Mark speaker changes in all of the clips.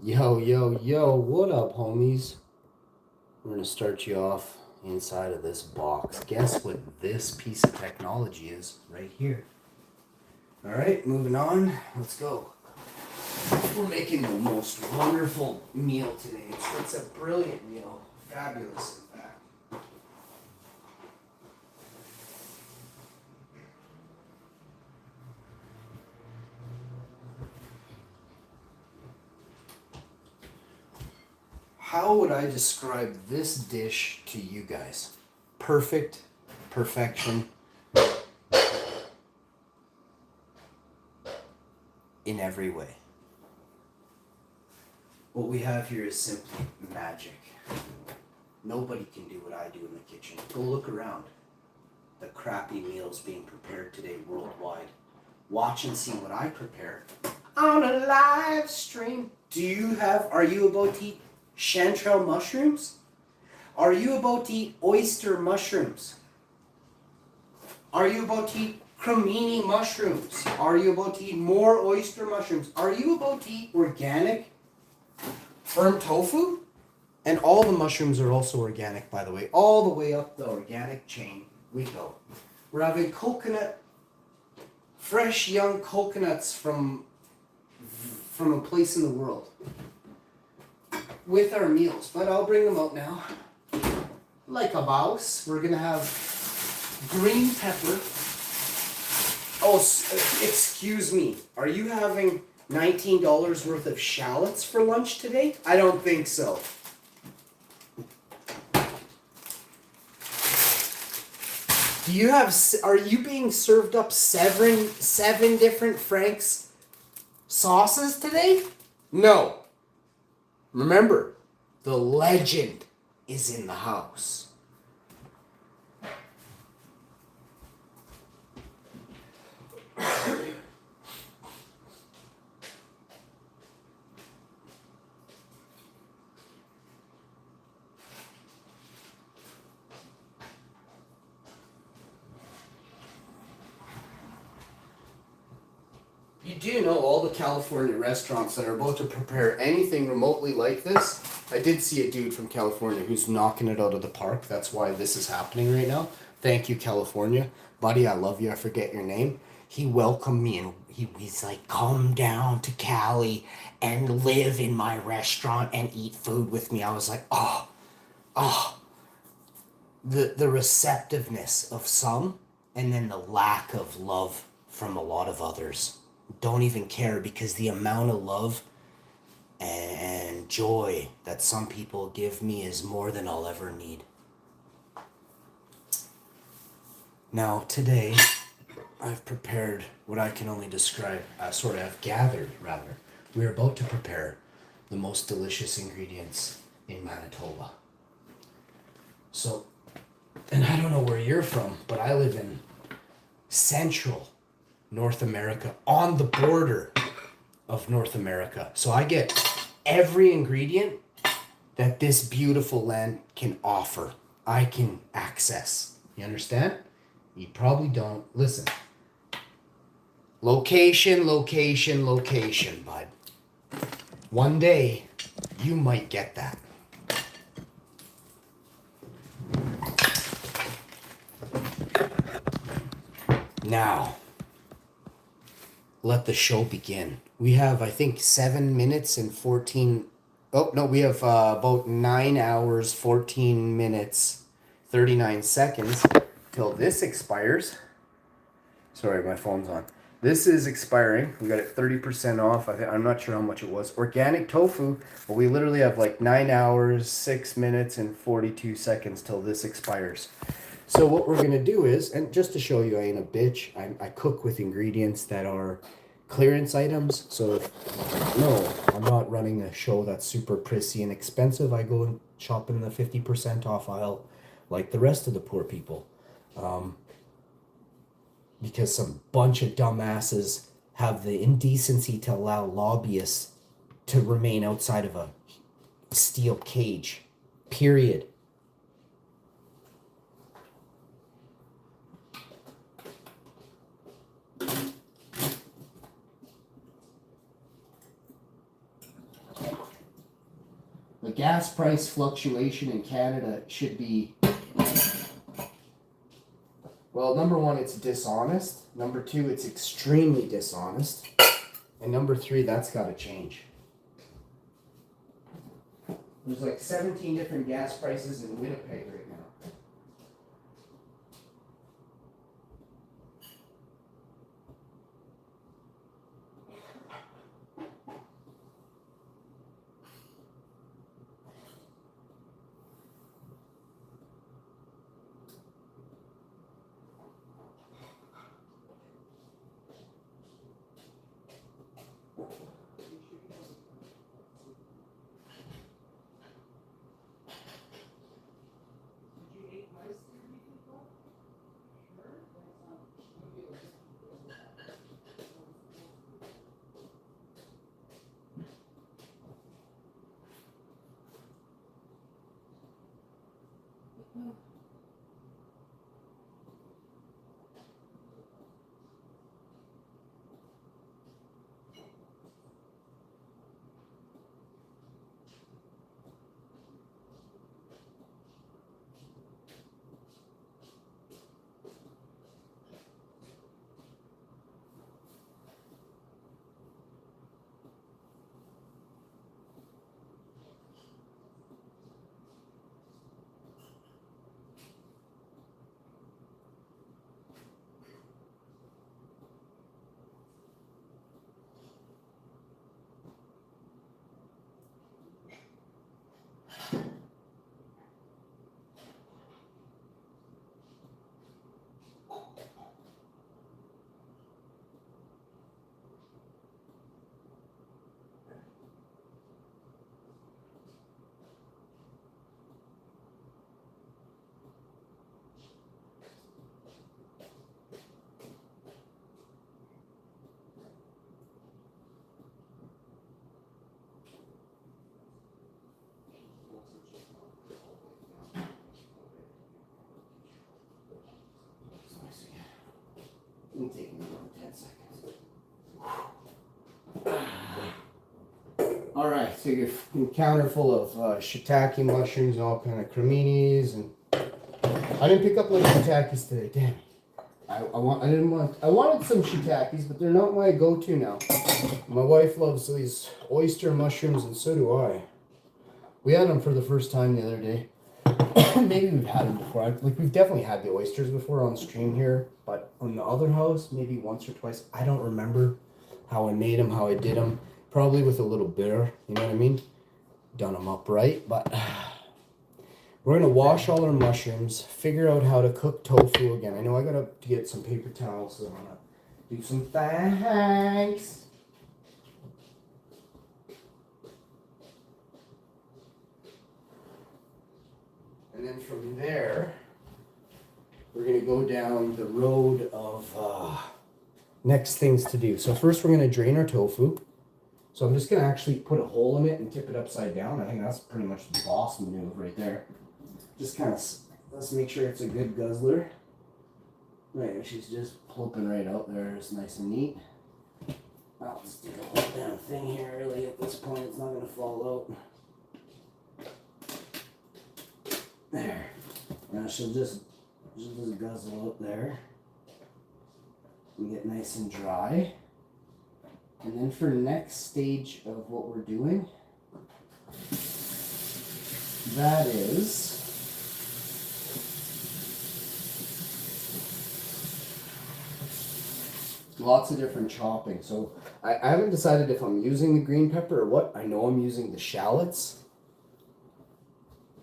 Speaker 1: Yo, yo, yo, what up, homies? We're gonna start you off inside of this box. Guess what this piece of technology is right here. Alright, moving on. Let's go. We're making the most wonderful meal today. It's a brilliant meal. Fabulous, in fact. How would I describe this dish to you guys? Perfect, perfection in every way. What we have here is simply magic. Nobody can do what I do in the kitchen. Go look around. The crappy meals being prepared today worldwide. Watch and see what I prepare on a live stream. Are you about to eat chanterelle mushrooms? Are you about to eat oyster mushrooms? Are you about to eat cremini mushrooms? Are you about to eat more oyster mushrooms? Are you about to eat organic firm tofu? And all the mushrooms are also organic, by the way. All the way up the organic chain we go. We're having coconut, fresh young coconuts from a place in the world with our meals. But I'll bring them out now. Like a mouse, we're gonna have green pepper. Oh, excuse me. Are you having $19 worth of shallots for lunch today? I don't think so. Are you being served up seven different Frank's sauces today? No. Remember, the legend is in the house. You do know all the California restaurants that are about to prepare anything remotely like this. I did see a dude from California who's knocking it out of the park. That's why this is happening right now. Thank you, California. Buddy, I love you. I forget your name. He welcomed me and he's like, come down to Cali and live in my restaurant and eat food with me. I was like, oh. The receptiveness of some and then the lack of love from a lot of others. Don't even care, because the amount of love and joy that some people give me is more than I'll ever need. Now, today, I've prepared what I can only describe, I've gathered, rather. We're about to prepare the most delicious ingredients in Manitoba. So, and I don't know where you're from, but I live in central North America, on the border of North America. So I get every ingredient that this beautiful land can offer. I can access. You understand? You probably don't. Listen. Location, location, location, bud. One day, you might get that. Now, let the show begin. We have, I think, 7 minutes and 14... Oh, no, we have about 9 hours, 14 minutes, 39 seconds till this expires. Sorry, my phone's on. This is expiring. We got it 30% off. I'm not sure how much it was. Organic tofu, but we literally have like 9 hours, 6 minutes, and 42 seconds till this expires. So what we're going to do is, and just to show you I ain't a bitch, I cook with ingredients that are clearance items. So no, I'm not running a show that's super prissy and expensive. I go and shop in the 50% off aisle like the rest of the poor people. Because some bunch of dumbasses have the indecency to allow lobbyists to remain outside of a steel cage. Period. The gas price fluctuation in Canada should be, well, number one, it's dishonest. Number two, it's extremely dishonest. And number three, that's got to change. There's like 17 different gas prices in Winnipeg right now. It'll take me about 10 seconds. All right, so your counter full of shiitake mushrooms, all kind of creminis, and I didn't pick up like shiitakes today. Damn it! I wanted some shiitakes, but they're not my go-to now. My wife loves these oyster mushrooms, and so do I. We had them for the first time the other day. Maybe we've had them before. Like, we've definitely had the oysters before on stream here, but on the other house, maybe once or twice. I don't remember how I made them, how I did them. Probably with a little bitter, you know what I mean? Done them up right, but we're gonna wash all our mushrooms, figure out how to cook tofu again. I know I gotta get some paper towels, so I'm gonna do some thanks. And then from there, we're going to go down the road of next things to do. So first we're going to drain our tofu. So I'm just going to actually put a hole in it and tip it upside down. I think that's pretty much the boss move right there. Just kind of, let's make sure it's a good guzzler. Right, she's just plopping right out there. It's nice and neat. I'll just do the whole damn thing here. Really, at this point, it's not going to fall out. There. Now she'll just guzzle up there and get nice and dry. And then for next stage of what we're doing, that is lots of different chopping. So I haven't decided if I'm using the green pepper or what. I know I'm using the shallots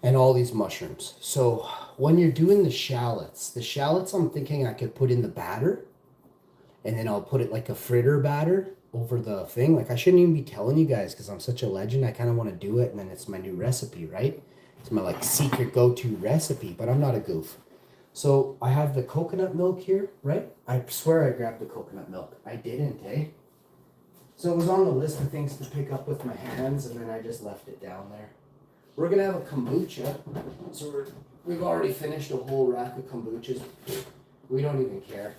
Speaker 1: and all these mushrooms. So when you're doing the shallots I'm thinking I could put in the batter, and then I'll put it like a fritter batter over the thing. Like, I shouldn't even be telling you guys because I'm such a legend. I kind of want to do it, and then it's my new recipe, right? It's my like secret go-to recipe, but I'm not a goof. So I have the coconut milk here, right? I swear I grabbed the coconut milk. I didn't, eh? So it was on the list of things to pick up with my hands, and then I just left it down there. We're going to have a kombucha. So we've already finished a whole rack of kombuchas. We don't even care.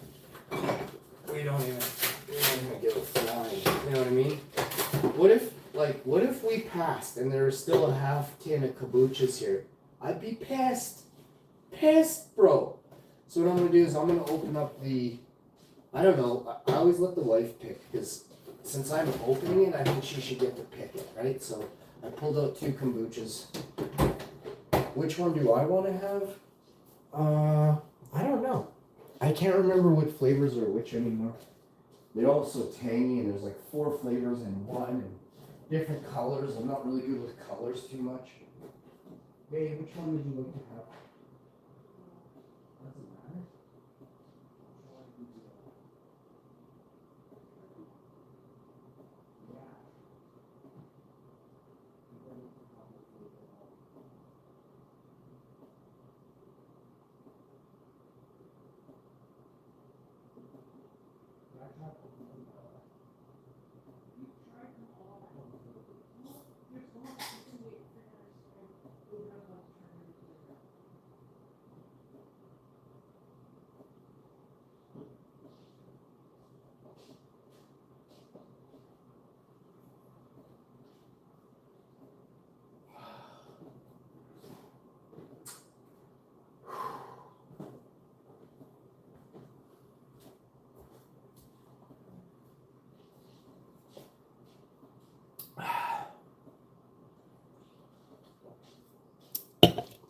Speaker 1: We don't even give a flying. You know what I mean? What if we
Speaker 2: passed and there's still a half tin of kombuchas here, I'd be pissed. Pissed, bro. So what I'm going to do is I'm going to open up the, I don't know, I always let the wife pick because since I'm opening it, I think she should get to pick it, right? So I pulled out 2 kombuchas. Which one do I want to have? I don't know. I can't remember what flavors are which anymore. They're all so tangy, and there's like 4 flavors in one, and different colors. I'm not really good with colors too much. Hey, which one would you like to have? Doesn't matter.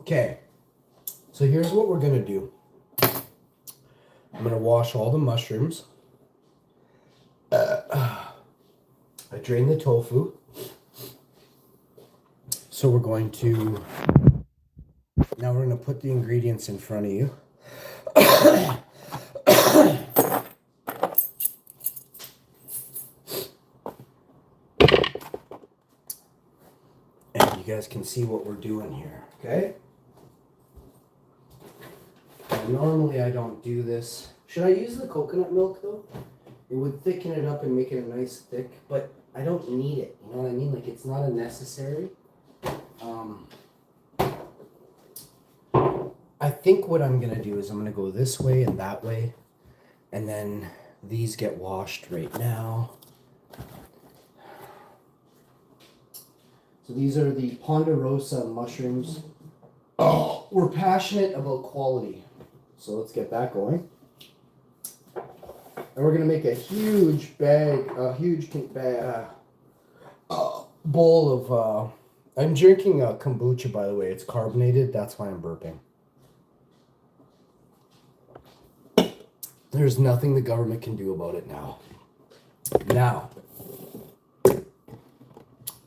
Speaker 2: Okay, so here's what we're gonna do. I'm gonna wash all the mushrooms. I drained the tofu. So we're going to, now we're gonna put the ingredients in front of you. And you guys can see what we're doing here, okay? Normally I don't do this. Should I use the coconut milk though? It would thicken it up and make it a nice thick, but I don't need it. You know what I mean? Like it's not a necessary. I think what I'm gonna do is I'm gonna go this way and that way, and then these get washed right now. So these are the Ponderosa mushrooms. Oh, we're passionate about quality. So let's get that going. And we're gonna make a huge bag, bowl of, I'm drinking kombucha, by the way. It's carbonated, that's why I'm burping. There's nothing the government can do about it now. Now,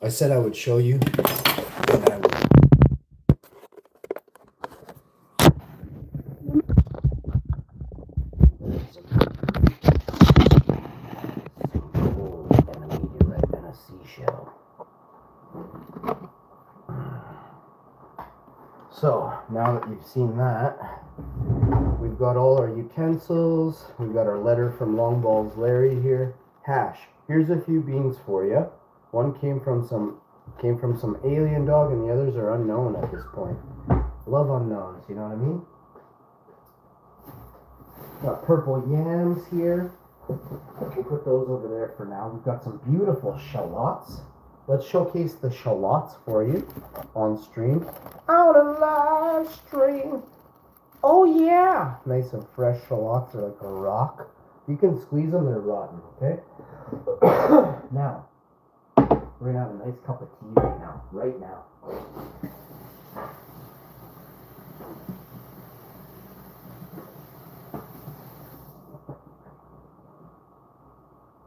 Speaker 2: I said I would show you, and I will. So, now that you've seen that, we've got all our utensils. We've got our letter from Long Balls Larry here. Hash. Here's a few beans for you. One came from some alien dog, and the others are unknown at this point. Love unknowns, you know what I mean? Got purple yams here. We'll put those over there for now. We've got some beautiful shallots. Let's showcase the shallots for you on stream. On a live stream. Oh yeah! Nice and fresh shallots. They're like a rock. You can squeeze them, they're rotten, okay? Now, we're gonna have a nice cup of tea right now. Right now.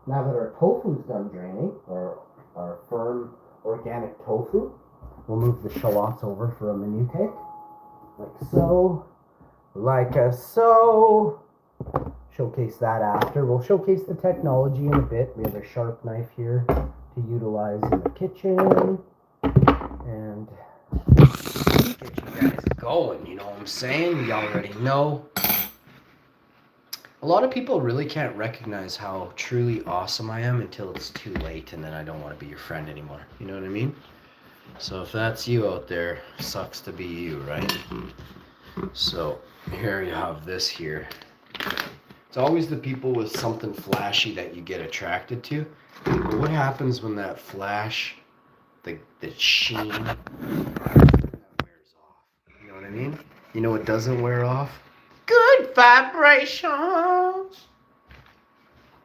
Speaker 2: Now that our tofu's done draining, or our firm organic tofu, we'll move the shallots over for a minute. Like so. Like so. Showcase that after. We'll showcase the technology in a bit. We have a sharp knife here to utilize in the kitchen. And get you guys going, you know what I'm saying? You already know. A lot of people really can't recognize how truly awesome I am until it's too late, and then I don't want to be your friend anymore. You know what I mean? So if that's you out there, sucks to be you, right? So here you have this here. It's always the people with something flashy that you get attracted to. But what happens when that flash
Speaker 1: the sheen that wears off. You know what I mean? You know what doesn't wear off? Good vibrations.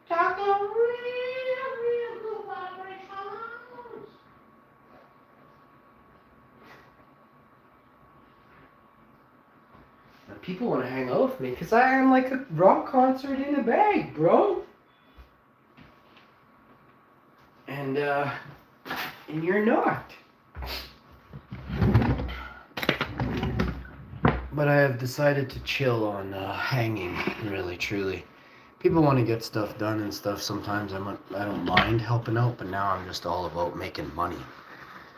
Speaker 1: Talk of real good vibrations. Now, people want to hang out with me because I am like a rock concert in a bag, bro. And you're not. But I have decided to chill on hanging, really, truly. People want to get stuff done and stuff. Sometimes I don't mind helping out, but now I'm just all about making money.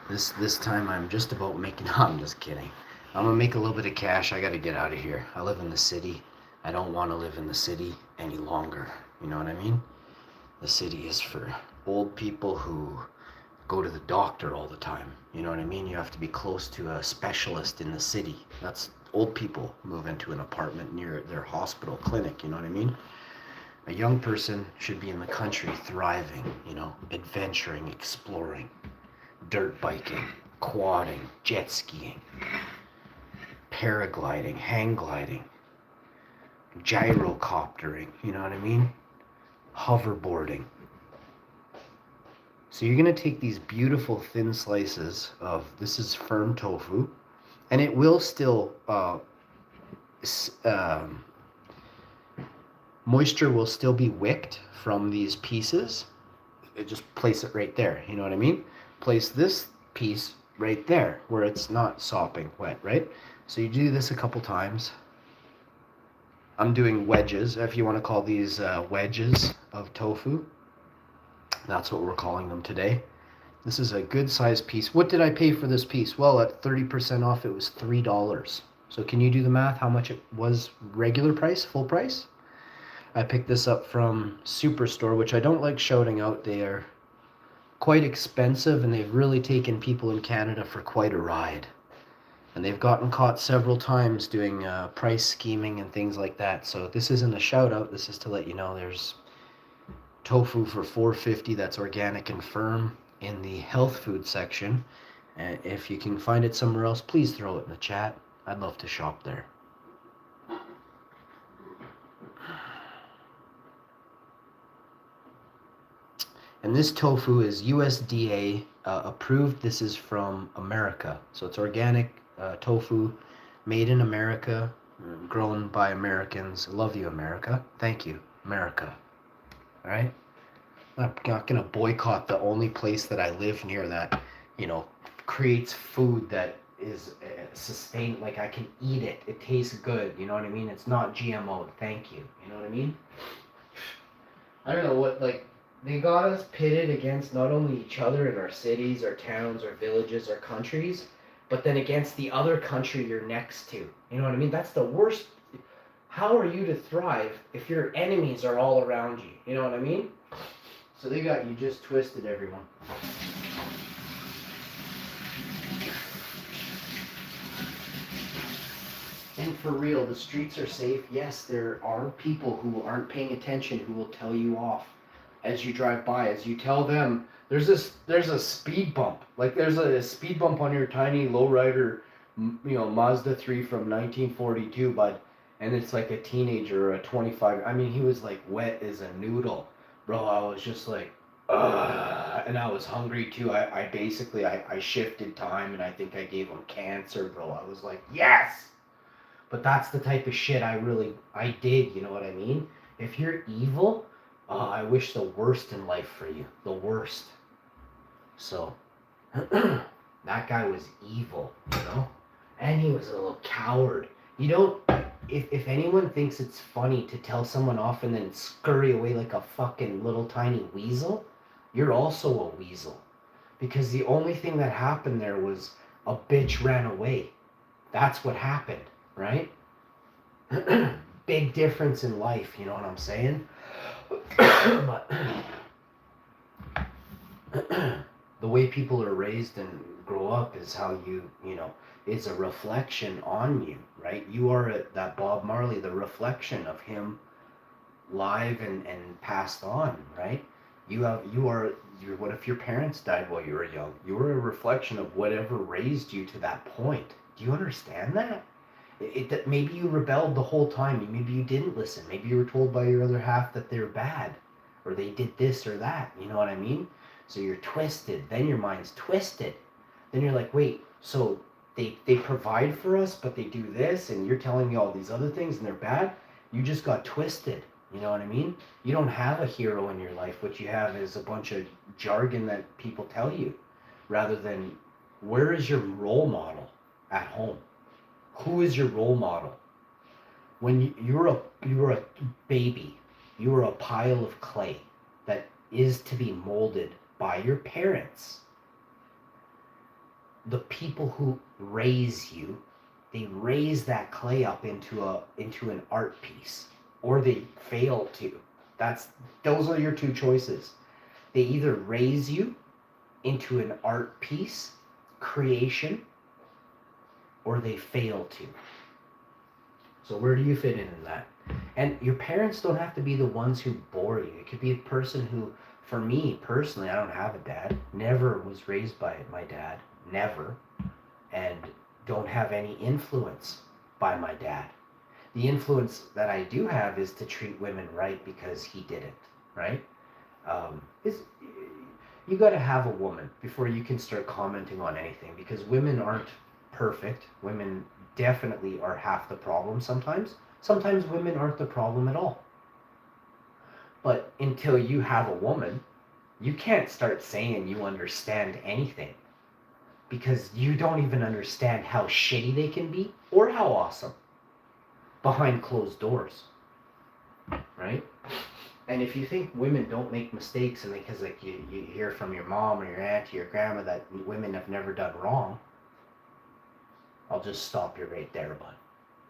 Speaker 1: This time I'm just about making. I'm just kidding. I'm gonna make a little bit of cash. I gotta get out of here. I live in the city. I don't want to live in the city any longer. You know what I mean? The city is for old people who go to the doctor all the time. You know what I mean? You have to be close to a specialist in the city. That's old people move into an apartment near their hospital clinic. You know what I mean? A young person should be in the country thriving, you know, adventuring, exploring, dirt biking, quadding, jet skiing, paragliding, hang gliding, gyrocoptering, you know what I mean? Hoverboarding. So you're going to take these beautiful thin slices of, this is firm tofu, and it will still, moisture will still be wicked from these pieces. Just place it right there, you know what I mean? Place this piece right there where it's not sopping wet, right? So you do this a couple times. I'm doing wedges, if you want to call these wedges of tofu. That's what we're calling them today. This is a good sized piece. What did I pay for this piece? Well, at 30% off, it was $3. So can you do the math how much it was regular price, full price? I picked this up from Superstore, which I don't like shouting out. They are quite expensive, and they've really taken people in Canada for quite a ride. And they've gotten caught several times doing price scheming and things like that. So this isn't a shout out. This is to let you know there's tofu for $4.50 that's organic and firm in the health food section. And if you can find it somewhere else, please throw it in the chat. I'd love to shop there. And this tofu is USDA approved. This is from America. So it's organic tofu made in America, grown by Americans. Love you, America. Thank you, America. All right? I'm not going to boycott the only place that I live near that, you know, creates food that is sustained. Like I can eat it. It tastes good. You know what I mean? It's not GMO. Thank you. You know what I mean? I don't know what, like, they got us pitted against not only each other in our cities, our towns, our villages, our countries, but then against the other country you're next to. You know what I mean? That's the worst. How are you to thrive if your enemies are all around you? You know what I mean? So they got you just twisted, everyone. And for real, the streets are safe. Yes, there are people who aren't paying attention who will tell you off as you drive by, as you tell them, there's a speed bump. Like there's a speed bump on your tiny lowrider, you know, Mazda 3 from 1942, bud. And it's like a teenager or a 25. I mean, he was like wet as a noodle. Bro, I was just like, and I was hungry too. I basically shifted time and I think I gave him cancer, bro. I was like, yes! But that's the type of shit I dig, you know what I mean? If you're evil, I wish the worst in life for you. The worst. So, that guy was evil, you know? And he was a little coward. You don't, if anyone thinks it's funny to tell someone off and then scurry away like a fucking little tiny weasel, you're also a weasel. Because the only thing that happened there was a bitch ran away. That's what happened, right? Big difference in life, you know what I'm saying? But the way people are raised and grow up is how you know, it's a reflection on you, right? You are that Bob Marley, the reflection of him live and passed on, right? What if your parents died while you were young? You were a reflection of whatever raised you to that point. Do you understand that? Maybe you rebelled the whole time. Maybe you didn't listen. Maybe you were told by your other half that they're bad, or they did this or that. You know what I mean? So you're twisted. Then your mind's twisted. Then you're like, wait, so they provide for us, but they do this, and you're telling me all these other things, and they're bad? You just got twisted. You know what I mean? You don't have a hero in your life. What you have is a bunch of jargon that people tell you, rather than where is your role model at home? Who is your role model? When you're a baby, you are a pile of clay that is to be molded by your parents. The people who raise you, they raise that clay up into an art piece, or they fail to. Those are your two choices. They either raise you into an art piece, creation, or they fail to. So where do you fit in that? And your parents don't have to be the ones who bore you. It could be a person who, for me personally, I don't have a dad. Never was raised by my dad. Never. And don't have any influence by my dad. The influence that I do have is to treat women right because he didn't, right? You got to have a woman before you can start commenting on anything, because women aren't perfect. Women definitely are half the problem sometimes. Sometimes women aren't the problem at all. But until you have a woman, you can't start saying you understand anything, because you don't even understand how shitty they can be or how awesome behind closed doors, right? And if you think women don't make mistakes, and because like you hear from your mom or your aunt or your grandma that women have never done wrong, I'll just stop you right there, bud.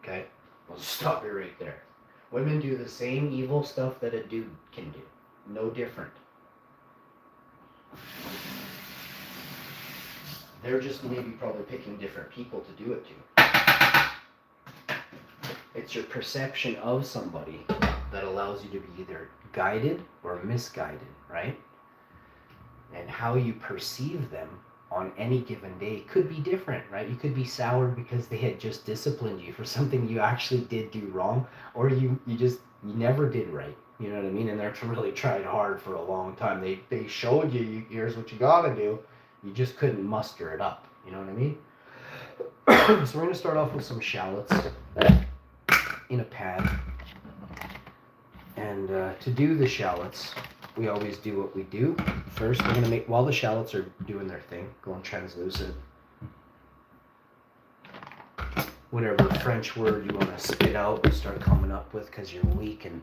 Speaker 1: Okay? I'll just stop you right there. Women do the same evil stuff that a dude can do. No different. They're just maybe probably picking different people to do it to. It's your perception of somebody that allows you to be either guided or misguided, right? And how you perceive them on any given day could be different, right? You could be sour because they had just disciplined you for something you actually did do wrong, or you never did right. You know what I mean? And they're really tried hard for a long time. They showed you, here's what you gotta do. You just couldn't muster it up. You know what I mean? So we're gonna start off with some shallots in a pan. And to do the shallots, we always do what we do. First, we're gonna make, while the shallots are doing their thing, going translucent. Whatever French word you wanna spit out, start coming up with because you're weak and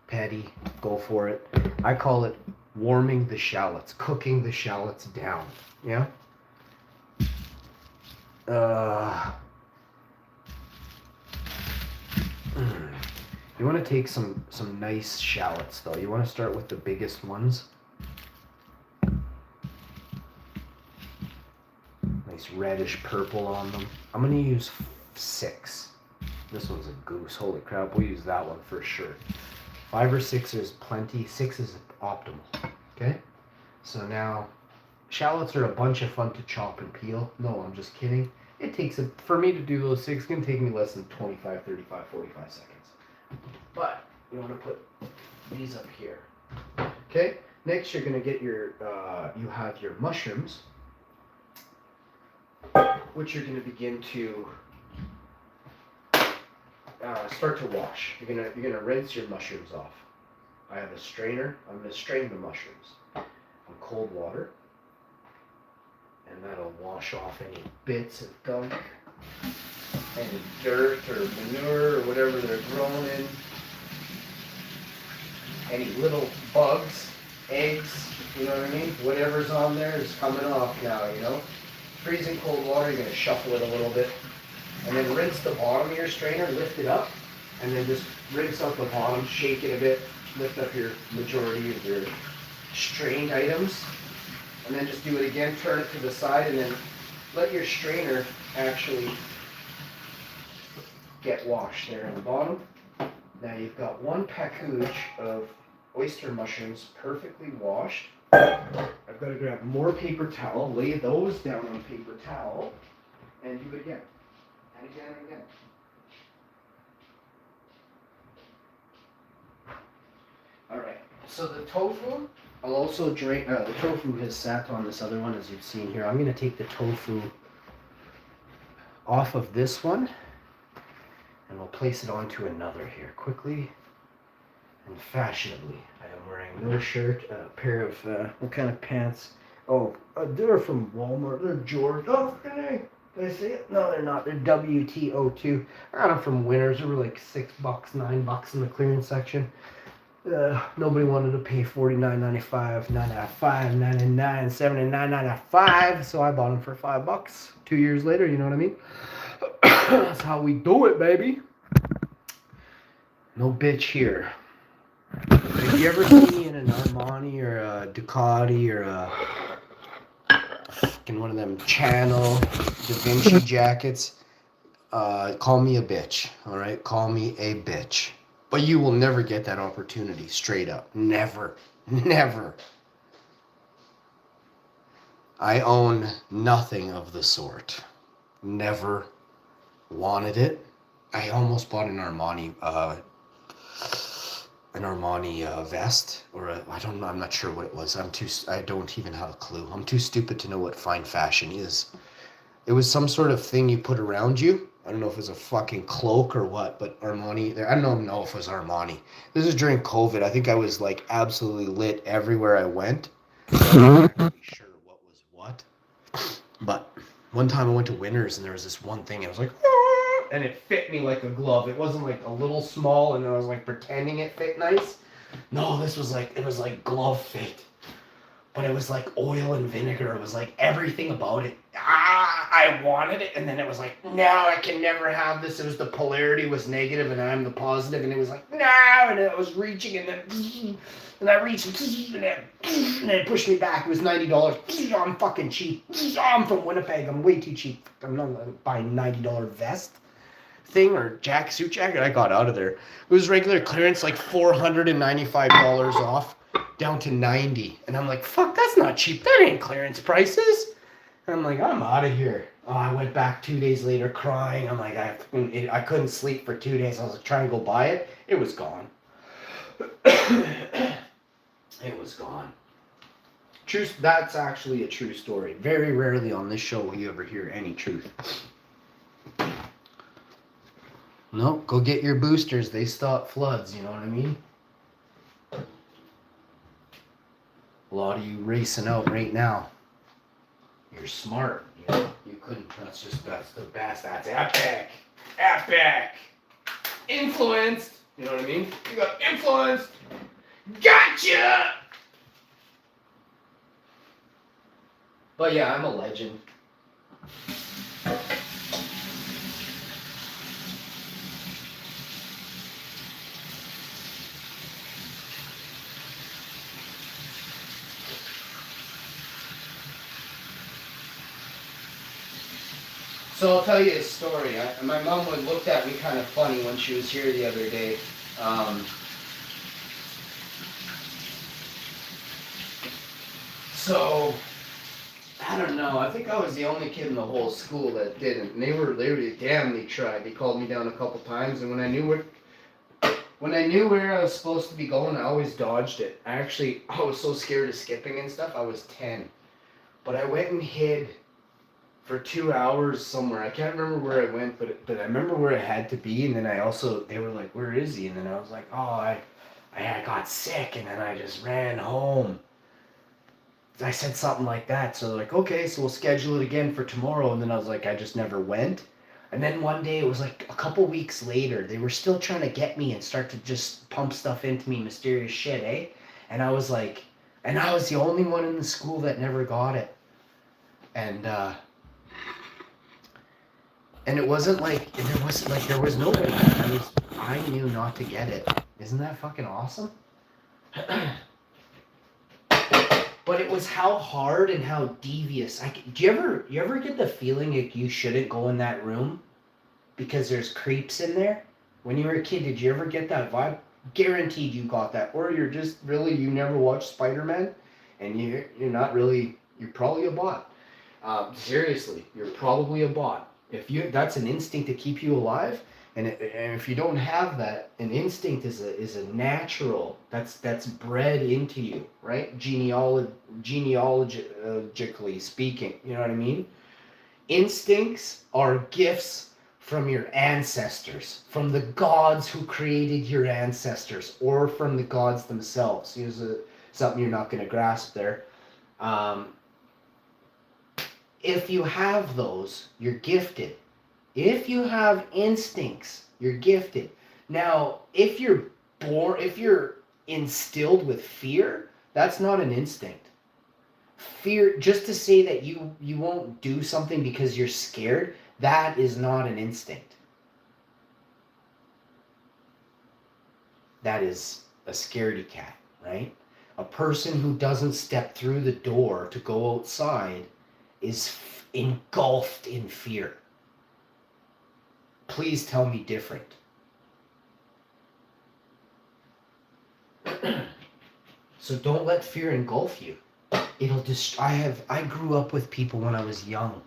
Speaker 1: petty, go for it. I call it warming the shallots, cooking the shallots down. Yeah? You want to take some nice shallots though. You want to start with the biggest ones. Nice reddish purple on them. I'm going to use 6. This one's a goose. Holy crap, we'll use that one for sure. 5 or 6 is plenty. 6 is optimal. Okay? So now, shallots are a bunch of fun to chop and peel. No, I'm just kidding. It takes, for me to do those 6, it's going to take me less than 25, 35, 45 seconds. But you want to put these up here. Okay? Next, you're going to get your, you have your mushrooms, which you're going to begin to start to wash. You're gonna rinse your mushrooms off. I have a strainer. I'm going to strain the mushrooms in cold water. And that'll wash off any bits of gunk, any dirt or manure or whatever they're grown in. Any little bugs, eggs, you know what I mean? Whatever's on there is coming off now, you know? Freezing cold water, you're going to shuffle it a little bit. And then rinse the bottom of your strainer, lift it up, and then just rinse out the bottom, shake it a bit, lift up your majority of your strained items. And then just do it again, turn it to the side, and then let your strainer actually get washed there in the bottom. Now you've got one package of
Speaker 2: oyster mushrooms, perfectly washed. I've got to grab more paper towel, lay those down on paper towel, and do it again. And again and again. Alright, so the tofu, I'll also drain, the tofu has sat on this other one as you've seen here. I'm going to take the tofu off of this one, and we'll place it onto another here quickly and fashionably. I am wearing no shirt, a pair of, what kind of pants? Oh, they're from Walmart, they're George. Oh, did I say it? No, they're not. They're WTO2. I got them from Winners. They were like $6, $9 in the clearance section. Nobody wanted to pay $49.95, $9.95, $99, $79.95, so I bought them for $5. 2 years later, you know what I mean? That's how we do it, baby. No bitch here. If you ever see me in an Armani or a Ducati or a fucking one of them Channel Da Vinci jackets, call me a bitch. All right, call me a bitch. But you will never get that opportunity, straight up. Never. Never. I own nothing of the sort. Never wanted it. I almost bought an Armani vest, or I'm not sure what it was. I don't even have a clue. I'm too stupid to know what fine fashion is. It was some sort of thing you put around you. I don't know if it was a fucking cloak or what, but Armani, I don't know if it was Armani. This is during COVID. I think I was like absolutely lit everywhere I went. So I'm not really sure what was what. But one time I went to Winners and there was this one thing. I was like, "Ah," and it fit me like a glove. It wasn't like a little small and I was like pretending it fit nice. No, it was like glove fit. But it was like oil and vinegar. It was like everything about it. I wanted it, and then it was like, no, I can never have this. It was the polarity was negative, and I'm the positive, and it was like, no, and I was reaching, and then, and I reached, and then it pushed me back. It was $90. I'm fucking cheap. I'm from Winnipeg. I'm way too cheap. I'm not buying $90 vest thing or suit jacket. I got out of there. It was regular clearance, like $495 off. Down to 90, and I'm like, fuck, that's not cheap. That ain't clearance prices. And I'm like, I'm out of here. Oh, I went back 2 days later crying. I'm like, I couldn't sleep for 2 days. I was like, trying to go buy it. It was gone. It was gone. Truth. That's actually a true story. Very rarely on this show will you ever hear any truth. Nope, go get your boosters. They stop floods, you know what I mean? A lot of you racing out right now. You're smart. You know, you couldn't. That's the best. That's epic. Epic. Influenced. You know what I mean? You got influenced. Gotcha. But yeah, I'm a legend. So I'll tell you a story. My mom looked at me kind of funny when she was here the other day. So I don't know. I think I was the only kid in the whole school that didn't. And they were damn. They tried. They called me down a couple times, and when I knew where I was supposed to be going, I always dodged it. I was so scared of skipping and stuff. I was 10, but I went and hid for 2 hours somewhere. I can't remember where I went, but I remember where I had to be. And then they were like, "Where is he?" And then I was like, "Oh, I got sick," and then I just ran home. I said something like that. So like, okay, so we'll schedule it again for tomorrow. And then I was like, I just never went. And then one day, it was like a couple weeks later, they were still trying to get me and start to just pump stuff into me, mysterious shit, eh? And I was like, and I was the only one in the school that never got it. And it wasn't like, there was nobody. I knew not to get it. Isn't that fucking awesome? But it was how hard and how devious. Do you ever get the feeling like you shouldn't go in that room because there's creeps in there? When you were a kid, did you ever get that vibe?
Speaker 1: Guaranteed you got that. Or you're just really, you never watched Spider-Man, and you're not really, you're probably a bot. Seriously, you're probably a bot. If you, that's an instinct to keep you alive, and if you don't have that, an instinct is a natural. That's bred into you, right? Genealogically speaking, you know what I mean? Instincts are gifts from your ancestors, from the gods who created your ancestors, or from the gods themselves. Here's something you're not going to grasp there. Um, if you have those, you're gifted. If you have instincts, you're gifted. Now, if you're instilled with fear, that's not an instinct. Fear, just to say that you won't do something because you're scared, that is not an instinct. That is a scaredy cat, right? A person who doesn't step through the door to go outside is engulfed in fear. Please tell me different. So don't let fear engulf you. It'll I grew up with people when I was young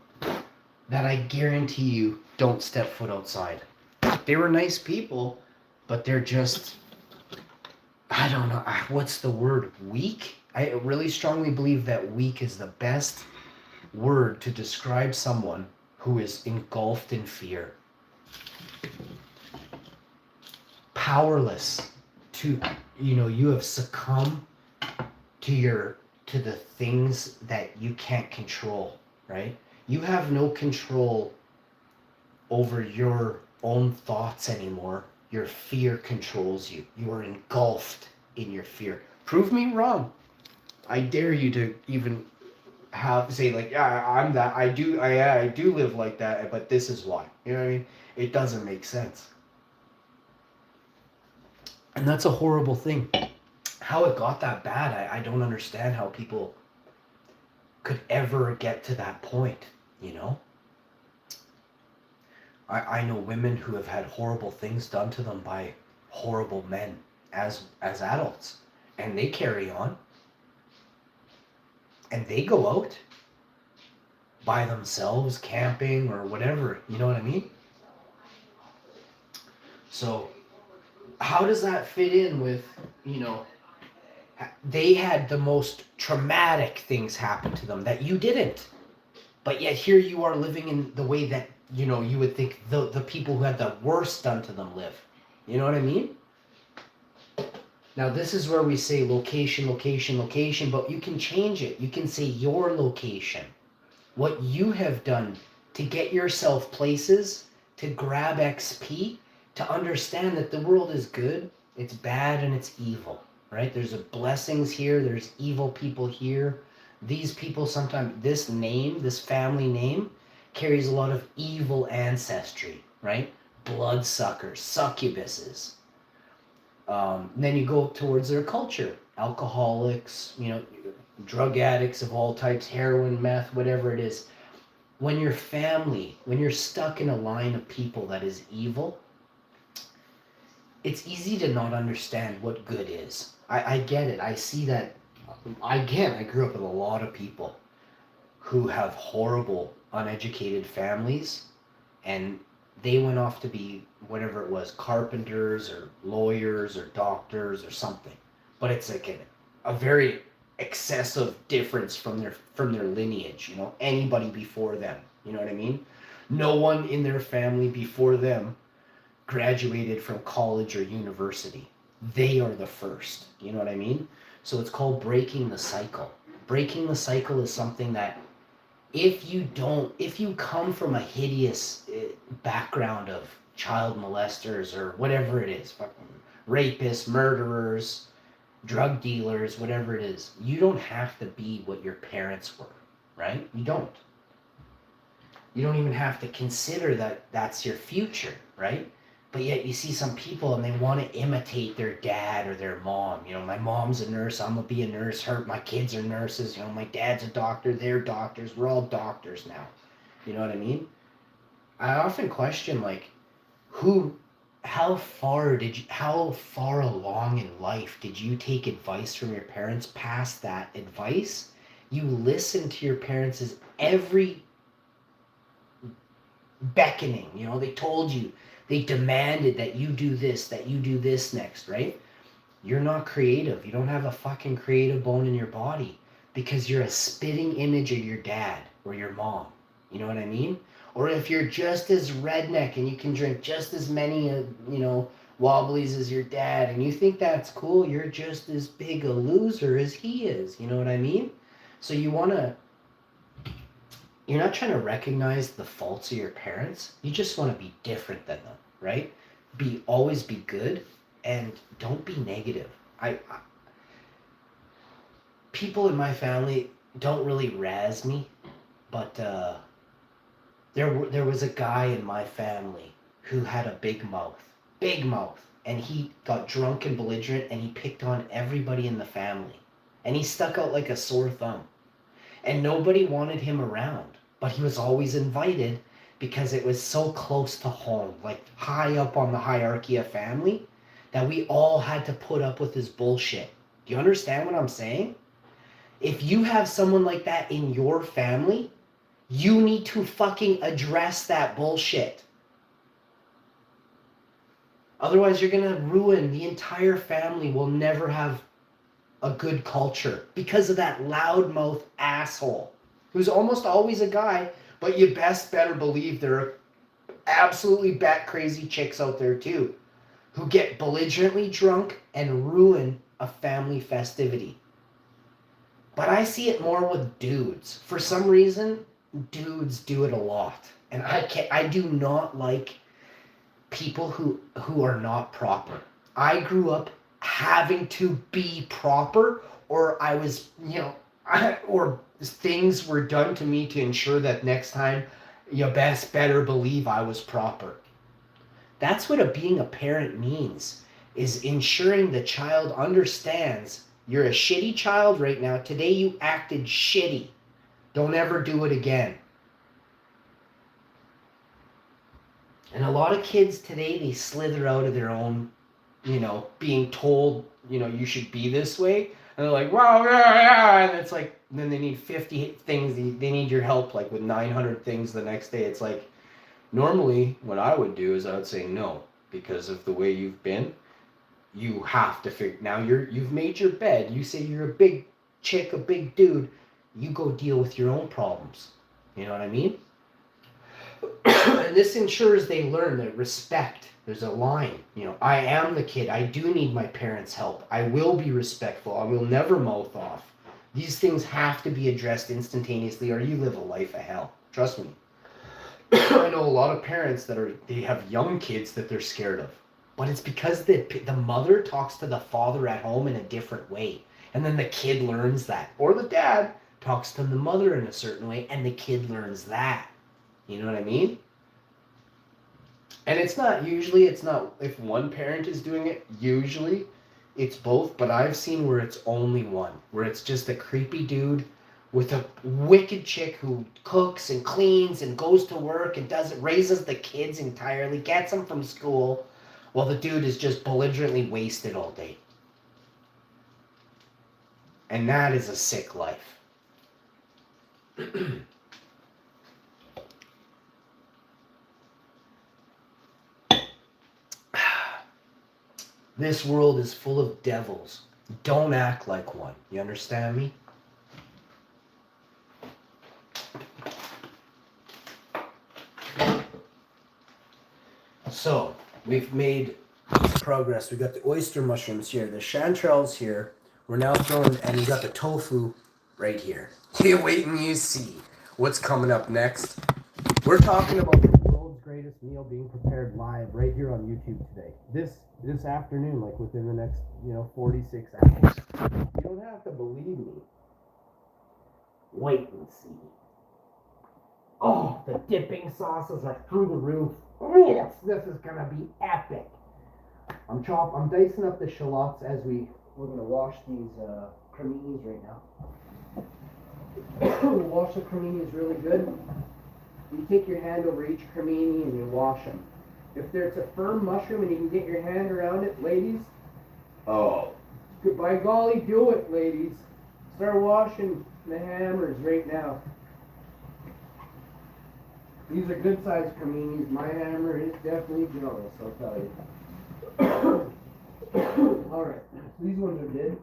Speaker 1: that I guarantee you don't step foot outside. They were nice people, but they're just, I don't know, what's the word? Weak? I really strongly believe that weak is the best word to describe someone who is engulfed in fear. Powerless to, you have succumbed to the things that you can't control, right? You have no control over your own thoughts anymore. Your fear controls you. You are engulfed in your fear. Prove me wrong. I dare you to even say like, yeah, I'm that. I do live like that, but this is why. You know what I mean? It doesn't make sense. And that's a horrible thing. How it got that bad, I don't understand how people could ever get to that point, I know women who have had horrible things done to them by horrible men as adults, and they carry on, and they go out by themselves, camping or whatever, you know what I mean? So how does that fit in with, they had the most traumatic things happen to them that you didn't, but yet here you are living in the way that, you would think the people who had the worst done to them live. You know what I mean? Now this is where we say location, location, location, but you can change it. You can say your location. What you have done to get yourself places, to grab XP, to understand that the world is good, it's bad, and it's evil, right? There's blessings here, there's evil people here. These people sometimes, this family name, carries a lot of evil ancestry, right? Bloodsuckers, succubuses. Then you go towards their culture. Alcoholics, drug addicts of all types, heroin, meth, whatever it is. When you're stuck in a line of people that is evil, it's easy to not understand what good is. I get it. I see that. I grew up with a lot of people who have horrible, uneducated families, and they went off to be whatever it was, carpenters or lawyers or doctors or something. But it's like a very excessive difference from their lineage, anybody before them, you know what I mean? No one in their family before them graduated from college or university. They are the first, you know what I mean? So it's called breaking the cycle. Breaking the cycle is something that if you come from a hideous background of child molesters or whatever it is, rapists, murderers, drug dealers, whatever it is, you don't have to be what your parents were, right? You don't. You don't even have to consider that that's your future, right? But yet you see some people and they want to imitate their dad or their mom. My mom's a nurse, I'm going to be a nurse. My kids are nurses. My dad's a doctor, they're doctors. We're all doctors now. You know what I mean? I often question, like, who how far along in life did you take advice from your parents past that advice? You listened to your parents' every beckoning, they told you, they demanded that you do this, that you do this next, right? You're not creative. You don't have a fucking creative bone in your body because you're a spitting image of your dad or your mom. You know what I mean? Or if you're just as redneck and you can drink just as many, wobblies as your dad and you think that's cool, you're just as big a loser as he is. You know what I mean? So you're not trying to recognize the faults of your parents. You just want to be different than them, right? Always be good and don't be negative. I people in my family don't really razz me, but there was a guy in my family who had a big mouth, and he got drunk and belligerent, and he picked on everybody in the family, and he stuck out like a sore thumb, and nobody wanted him around, but he was always invited because it was so close to home, like high up on the hierarchy of family, that we all had to put up with his bullshit. Do you understand what I'm saying? If you have someone like that in your family, you need to fucking address that bullshit. Otherwise, you're going to ruin the entire family, will never have a good culture because of that loudmouth asshole who's almost always a guy, but you best better believe there are absolutely bat crazy chicks out there too who get belligerently drunk and ruin a family festivity. But I see it more with dudes. For some reason, dudes do it a lot. And I do not like people who are not proper. I grew up having to be proper, or I was, or things were done to me to ensure that next time you best better believe I was proper. That's what being a parent means, is ensuring the child understands you're a shitty child right now. Today you acted shitty. Don't ever do it again. And a lot of kids today, they slither out of their own, being told, you should be this way. And they're like, wow, yeah. And it's like, then they need 50 things. They need your help, like with 900 things the next day. It's like, normally what I would do is I would say no, because of the way you've been. You have to figure, now you've made your bed. You say you're a big chick, a big dude. You go deal with your own problems. You know what I mean? And this ensures they learn that respect. There's a line. I am the kid. I do need my parents' help. I will be respectful. I will never mouth off. These things have to be addressed instantaneously, or you live a life of hell. Trust me. I know a lot of parents they have young kids that they're scared of. But it's because the mother talks to the father at home in a different way. And then the kid learns that. Or the dad talks to the mother in a certain way, and the kid learns that. You know what I mean? And it's not if one parent is doing it, usually it's both. But I've seen where it's only one. Where it's just a creepy dude with a wicked chick who cooks and cleans and goes to work and raises the kids entirely, gets them from school, while the dude is just belligerently wasted all day. And that is a sick life. This world is full of devils. Don't act like one. You understand me? So, we've made progress. We got the oyster mushrooms here, the chanterelles here. We're now throwing, and we got the tofu right here. You wait and you see what's coming up next. We're talking about the world's greatest meal being prepared live right here on YouTube today. This afternoon, like within the next, 46 hours. You don't have to believe me. Wait and see. Oh, the dipping sauces are through the roof. Yes, this is gonna be epic. I'm dicing up the shallots as we're gonna wash these creminis right now. We'll wash the creminis really good. You take your hand over each cremini and you wash them.
Speaker 2: If there's a firm mushroom and you can get your hand around it, ladies, oh, by golly, do it, ladies. Start washing the hammers right now. These are good sized creminis. My hammer is definitely jealous, I'll tell you. Alright, these ones are good.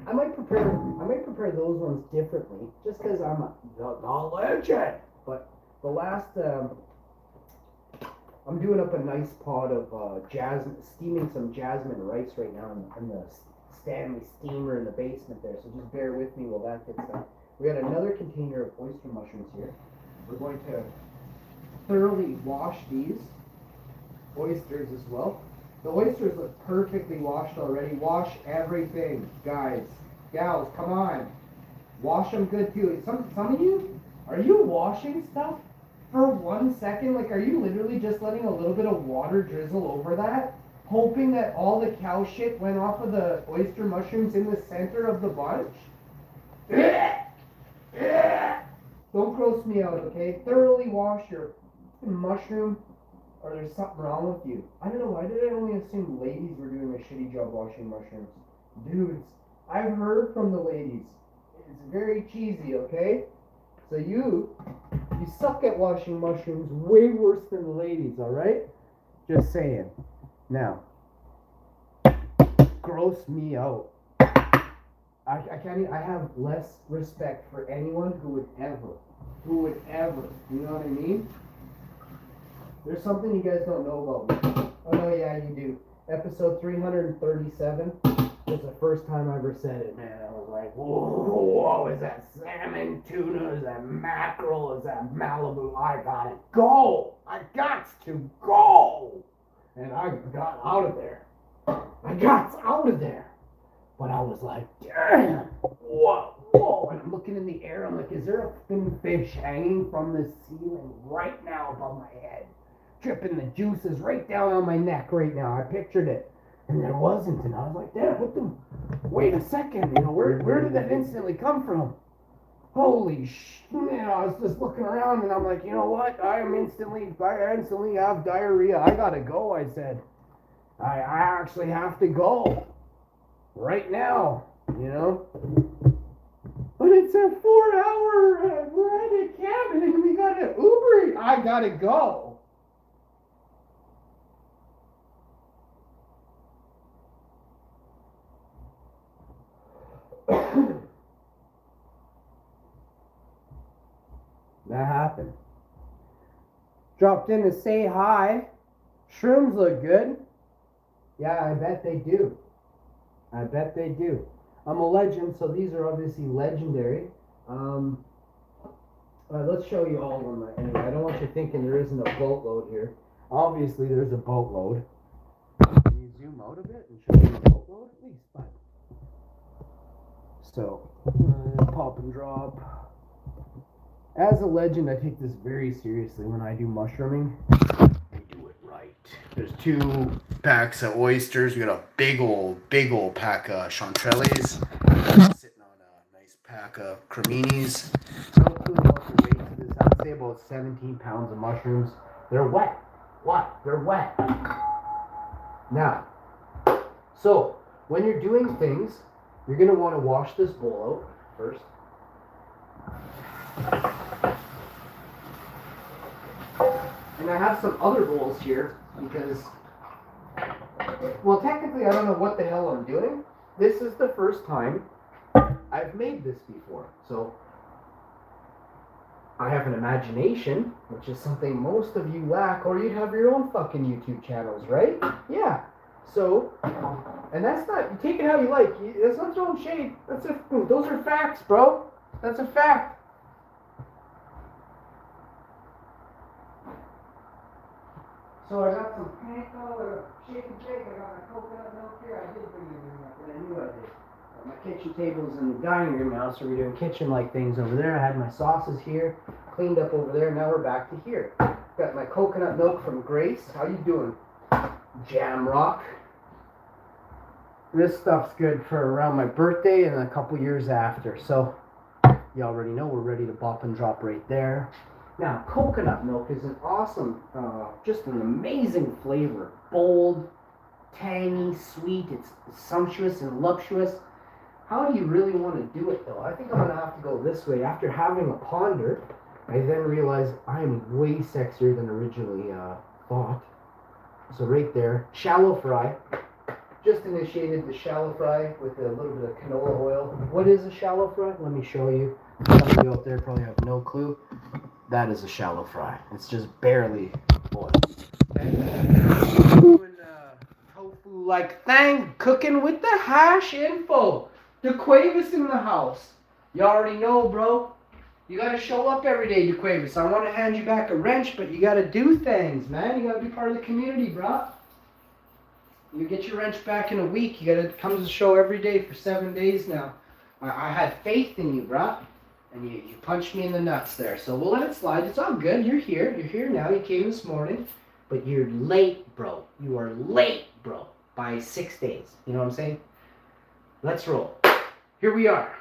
Speaker 2: I might prepare those ones differently, just because I'm a legend. But the last, I'm doing up a nice pot of steaming some jasmine rice right now in the Stanley steamer in the basement there. So just bear with me while that gets done. We got another container of oyster mushrooms here. We're going to thoroughly wash these oysters as well. The oysters look perfectly washed already. Wash everything, guys, gals, come on. Wash them good too. Some of you, are you washing stuff for 1 second? Like, are you literally just letting a little bit of water drizzle over that, hoping that all the cow shit went off of the oyster mushrooms in the center of the bunch? Don't gross me out, okay? Thoroughly wash your mushroom, or there's something wrong with you. I don't know, why did I only assume ladies were doing a shitty job washing mushrooms? Dudes, I've heard from the ladies. It's very cheesy, okay? So you suck at washing mushrooms way worse than the ladies, alright? Just saying. Now, gross me out. I can't even, I have less respect for anyone who would ever, you know what I mean? There's something you guys don't know about me. Oh no, yeah, you do. Episode 337 was the first time I ever said it, man. I was like, whoa, is that salmon, tuna, is that mackerel, is that Malibu? I gotta go. I got to go. And I got out of there. But I was like, damn, whoa. And I'm looking in the air. I'm like, is there a thin fish hanging from the ceiling right now above my head? Dripping the juices right down on my neck right now. I pictured it. And there wasn't. And I was like, damn, wait a second. You know, where did that instantly come from? Holy shit. You know, I was just looking around and I'm like, you know what? I instantly have diarrhea. I gotta go, I said. I actually have to go. Right now, you know? But it's a 4-hour, we're at a cabin and we got an Uber. I gotta go. That happened. Dropped in to say hi. Shrooms look good. Yeah, I bet they do. I'm a legend, so these are obviously legendary. Let's show you all of them. Anyway, I don't want you thinking there isn't a boatload here. Obviously, there's a boatload. Can you zoom out a bit and show them a boatload at least? Fine. So, pop and drop. As a legend, I take this very seriously when I do mushrooming. I do it right. There's 2 packs of oysters. We got a big old pack of chanterelles. Sitting on a nice pack of creminis. So including what the weight of this, I'd say about 17 pounds of mushrooms. They're wet. What? They're wet. Now, so when you're doing things, you're going to want to wash this bowl out first. And I have some other bowls here because, well, technically I don't know what the hell I'm doing. This is the first time I've made this before. So I have an imagination, which is something most of you lack, or you'd have your own fucking YouTube channels, right? Yeah. So, and that's not, you take it how you like. That's not throwing shade. Those are facts, bro. That's a fact. So I got some panko and a chicken bake. I got my coconut milk here. I did bring it in there, but I knew I did. My kitchen table's in the dining room now, so we're doing kitchen-like things over there. I had my sauces here, cleaned up over there. Now we're back to here. Got my coconut milk from Grace. How you doing, Jamrock? This stuff's good for around my birthday and a couple years after. So you already know we're ready to bop and drop right there. Now, coconut milk is an awesome, just an amazing flavor. Bold, tangy, sweet, it's sumptuous and voluptuous. How do you really want to do it, though? I think I'm going to have to go this way. After having a ponder, I then realized I am way sexier than originally thought. So right there, shallow fry. Just initiated the shallow fry with a little bit of canola oil. What is a shallow fry? Let me show you. Some of you out there probably have no clue. That is a shallow fry. It's just barely oiled. Okay. Doing tofu like thing, cooking with the hash info. The Quavis in the house. You already know, bro. You gotta show up every day, DeQuavis. I want to hand you back a wrench, but you gotta do things, man. You gotta be part of the community, bro. You get your wrench back in a week. You gotta come to the show every day for 7 days now. I had faith in you, bro. And you punched me in the nuts there. So we'll let it slide. It's all good. You're here. You're here now. You came this morning. But you're late, bro. You are late, bro. By 6 days. You know what I'm saying? Let's roll. Here we are.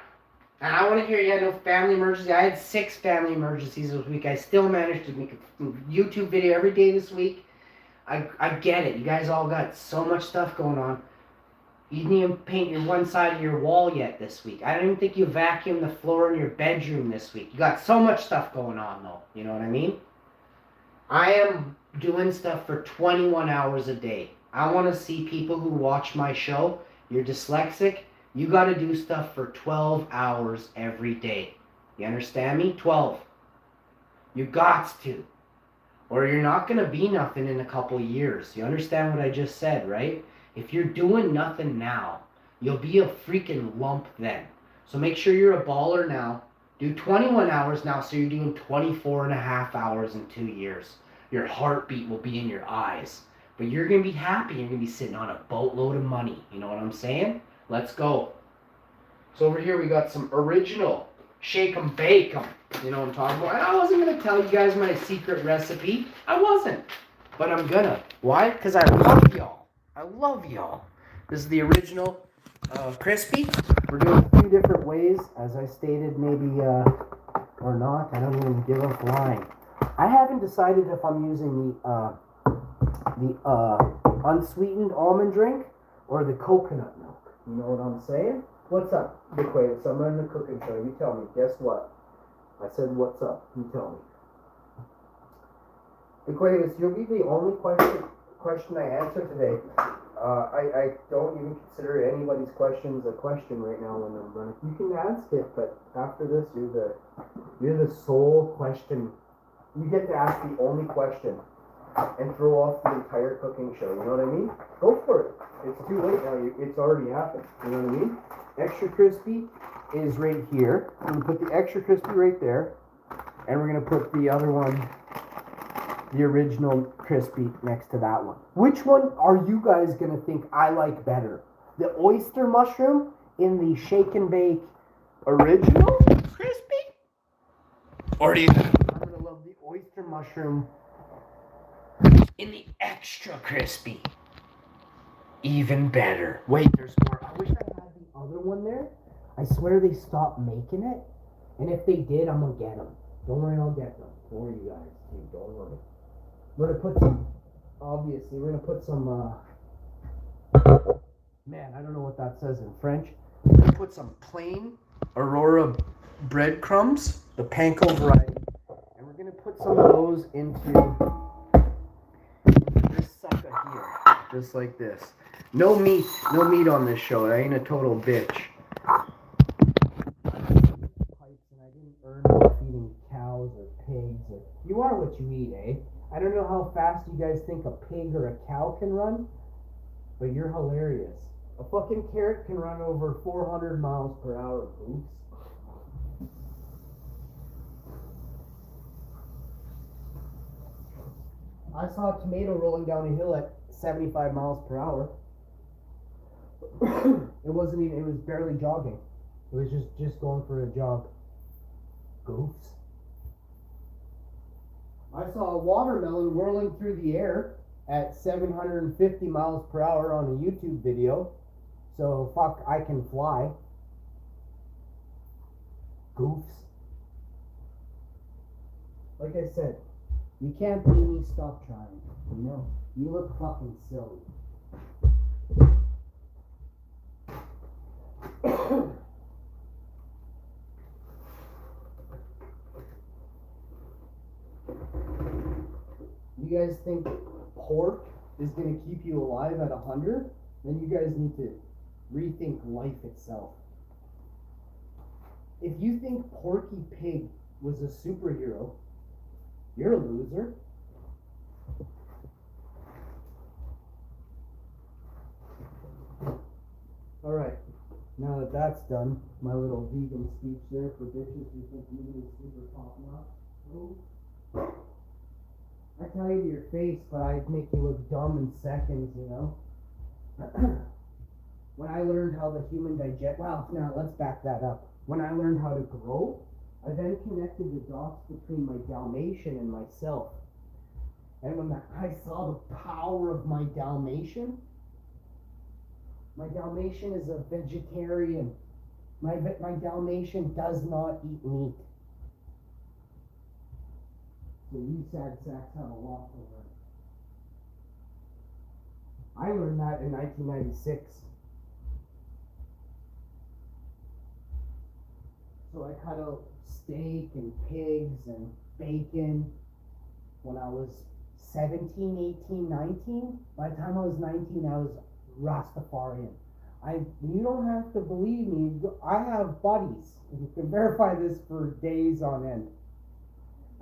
Speaker 2: And I want to hear you had no family emergency. I had 6 family emergencies this week. I still managed to make a YouTube video every day this week. I get it. You guys all got so much stuff going on. You didn't even paint your one side of your wall yet this week. I don't even think you vacuumed the floor in your bedroom this week. You got so much stuff going on, though. You know what I mean? I am doing stuff for 21 hours a day. I want to see people who watch my show. You're dyslexic. You got to do stuff for 12 hours every day. You understand me? 12. You got to. Or you're not going to be nothing in a couple years. You understand what I just said, right? If you're doing nothing now, you'll be a freaking lump then. So make sure you're a baller now. Do 21 hours now so you're doing 24 and a half hours in 2 years. Your heartbeat will be in your eyes. But you're going to be happy. You're going to be sitting on a boatload of money. You know what I'm saying? Let's go. So over here we got some original shake 'em bake 'em. You know what I'm talking about? And I wasn't going to tell you guys my secret recipe. I wasn't. But I'm gonna. Why? Because I love y'all. I love y'all. This is the original crispy. We're doing a few different ways, as I stated, maybe or not. I don't even give a flying. I haven't decided if I'm using the unsweetened almond drink or the coconut milk. You know what I'm saying? What's up, Big Wave? So I'm running the cooking show. You tell me. Guess what? I said, what's up? You tell me. Big Wave, you'll be the only question I answer today. I don't even consider anybody's questions a question right now when I'm running. You can ask it, but after this, you're the sole question. You get to ask the only question and throw off the entire cooking show. You know what I mean? Go for it. It's too late now. It's already happened. You know what I mean? Extra crispy is right here. I'm gonna put the extra crispy right there, and we're gonna put the other one, the original crispy, next to that one. Which one are you guys gonna think I like better? The oyster mushroom in the shake and bake original crispy? Or do you think I'm gonna love the oyster mushroom in the extra crispy? Even better. Wait, there's more. I wish I had the other one there. I swear they stopped making it. And if they did, I'm gonna get them. Don't worry, I'll get them. Don't worry, you guys. Dude, don't worry. We're gonna put some, obviously, we're gonna put some, man, I don't know what that says in French. We're gonna put some plain Aurora breadcrumbs, the panko variety, and we're gonna put some of those into this sucker here, just like this. No meat on this show. I ain't a total bitch. And I didn't earn it feeding cows or pigs. Or you are what you eat, eh? I don't know how fast you guys think a pig or a cow can run, but you're hilarious. A fucking carrot can run over 400 miles per hour, oops. I saw a tomato rolling down a hill at 75 miles per hour. It wasn't even, it was barely jogging. It was just going for a jog. Goofs. I saw a watermelon whirling through the air at 750 miles per hour on a YouTube video. So fuck, I can fly. Goofs. Like I said, you can't make me stop trying. You know, you look fucking silly. You guys think pork is gonna keep you alive at 100? Then you guys need to rethink life itself. If you think Porky Pig was a superhero, you're a loser. Alright, now that that's done, my little vegan speech there for bitches who think vegan is super top notch. I tell you to your face, but I'd make you look dumb in seconds, you know? When I learned how the human well, now let's back that up. When I learned how to grow, I then connected the dots between my Dalmatian and myself. And when I saw the power of my Dalmatian is a vegetarian. My Dalmatian does not eat meat. So you sad sacks have a lot to learn. I learned that in 1996. So I cut out steak and pigs and bacon when I was 17, 18, 19. By the time I was 19, I was Rastafarian. You don't have to believe me. I have buddies. You can verify this for days on end.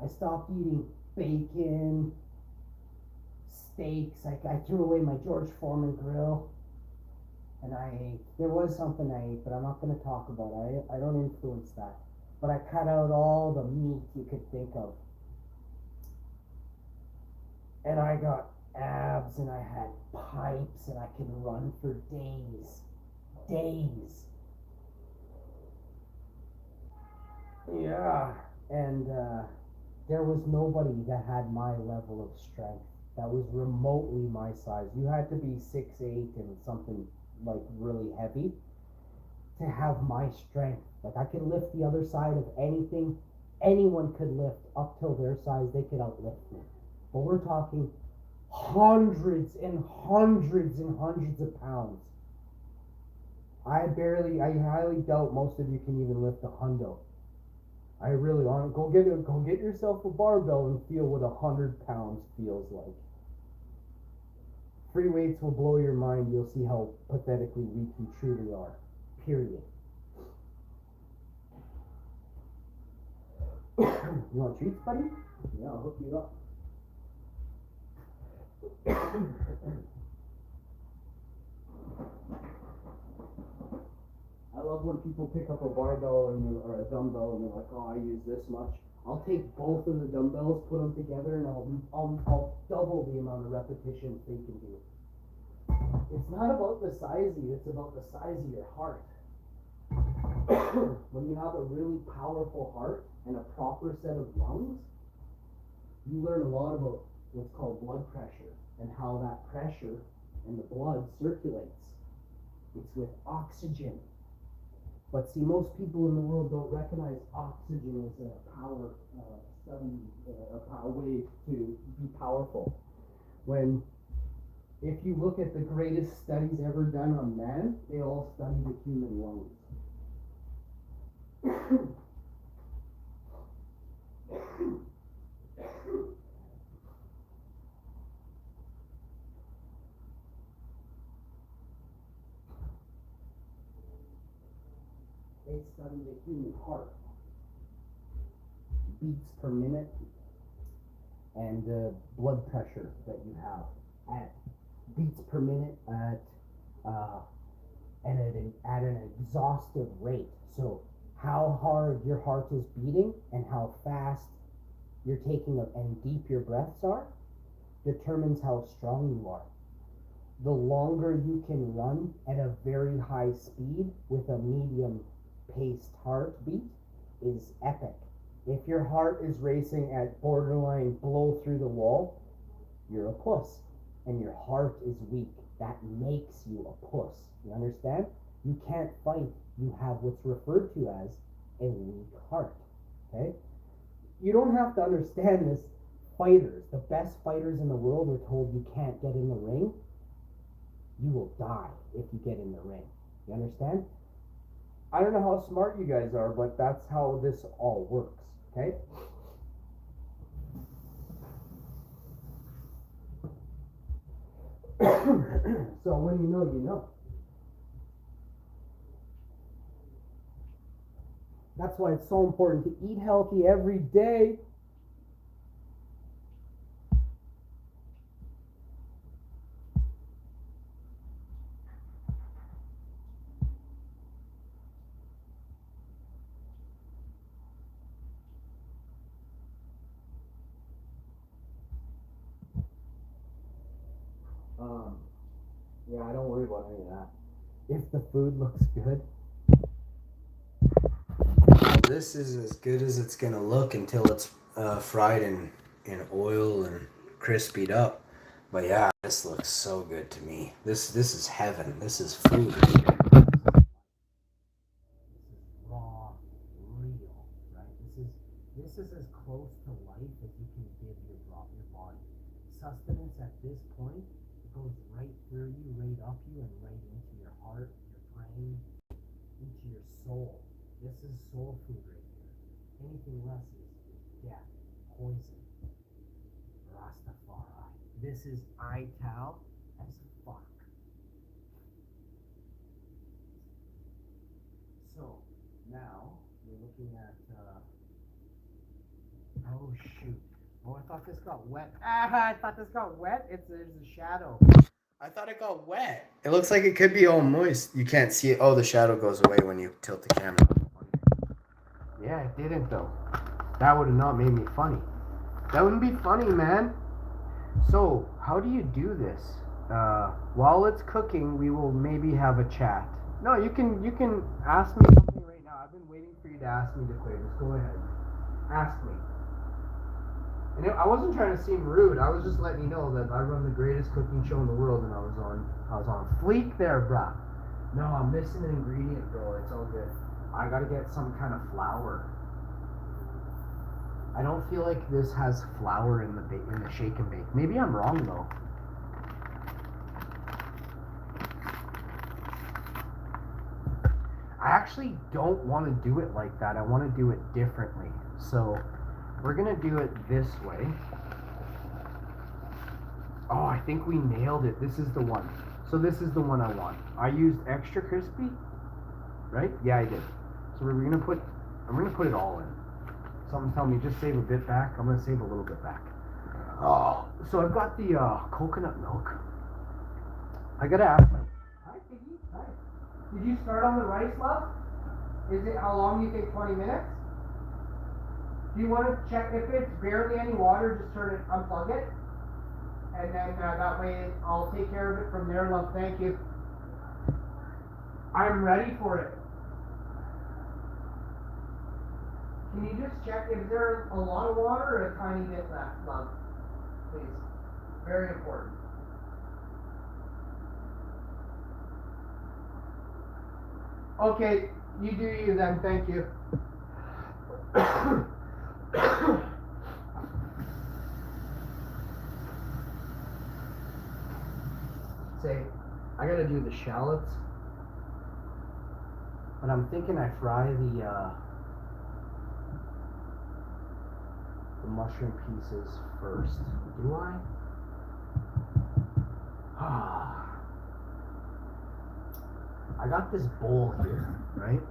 Speaker 2: I stopped eating bacon, steaks. I threw away my George Foreman grill. And there was something I ate, but I'm not going to talk about it. I don't influence that. But I cut out all the meat you could think of. And I got abs, and I had pipes, and I could run for days. Days. Yeah. And there was nobody that had my level of strength that was remotely my size. You had to be 6'8" and something like really heavy to have my strength. Like I could lift the other side of anything anyone could lift up till their size. They could outlift me. But we're talking hundreds and hundreds and hundreds of pounds. I highly doubt most of you can even lift a hundo. I really want to go get yourself a barbell and feel what 100 pounds feels like. Free weights will blow your mind. You'll see how pathetically weak you truly are. Period. You want treats, buddy? Yeah, I'll hook you up. I love when people pick up a barbell or a dumbbell and they're like, oh, I use this much. I'll take both of the dumbbells, put them together, and I'll double the amount of repetitions they can do. It's not about the size of you, it's about the size of your heart. When you have a really powerful heart and a proper set of lungs, you learn a lot about what's called blood pressure and how that pressure in the blood circulates. It's with oxygen. But see, most people in the world don't recognize oxygen as a power way to be powerful. When, if you look at the greatest studies ever done on man, they all study the human lungs. They study the human heart, beats per minute, and the blood pressure that you have at beats per minute at an exhaustive rate. So how hard your heart is beating and how fast you're taking and deep your breaths are determines how strong you are. The longer you can run at a very high speed with a medium paced heartbeat is epic. If your heart is racing at borderline blow through the wall, you're a puss. And your heart is weak. That makes you a puss. You understand? You can't fight. You have what's referred to as a weak heart. Okay? You don't have to understand this. Fighters, the best fighters in the world, are told you can't get in the ring. You will die if you get in the ring. You understand? I don't know how smart you guys are, but that's how this all works, okay? So when you know, you know. That's why it's so important to eat healthy every day. Yeah, I don't worry about any of that. If the food looks good.
Speaker 1: This is as good as it's gonna look until it's fried in oil and crispied up. But yeah, this looks so good to me. This is heaven. This is food.
Speaker 2: This is raw, real, right? This is as close to life as you can give your body. Sustenance at this point, it goes right through you, right up you, and right into your heart, your brain, into your soul. This is soul food right here. Anything less is death, poison, Rastafari. This is ital as fuck. So now we're looking at. Oh shoot! Oh, I thought this got wet. I thought this got wet. There's a shadow.
Speaker 1: I thought it got wet. It looks like it could be all moist. You can't see it. Oh, the shadow goes away when you tilt the camera.
Speaker 2: Yeah, it didn't though. That would have not made me funny. That wouldn't be funny, man. So, how do you do this? While it's cooking, we will maybe have a chat. No, you can ask me something right now. I've been waiting for you to ask me to play this. Go ahead. Ask me. And I wasn't trying to seem rude. I was just letting you know that I run the greatest cooking show in the world, and I was on fleek there, bruh. No, I'm missing an ingredient, bro. It's all good. I gotta get some kind of flour. I don't feel like this has flour in the shake and bake. Maybe I'm wrong though. I actually don't want to do it like that. I want to do it differently. So we're gonna do it this way. Oh, I think we nailed it. This is the one. So this is the one I want. I used extra crispy, right? Yeah, I did. So I'm gonna put it all in. Something's telling me just save a bit back. I'm gonna save a little bit back. Oh, so I've got the coconut milk. I gotta ask my. Hi, Piggy. Hi. Did you start on the rice, love? Is it how long do you think? 20 minutes? Do you want to check if it's barely any water? Just unplug it, and then that way I'll take care of it from there, love. Thank you. I'm ready for it. Can you just check if there's a lot of water or a tiny bit left, love? Please. Very important. Okay, you do you then. Thank you. Say, I gotta do the shallots, but I'm thinking I fry the mushroom pieces first. Do I? I got this bowl here, right?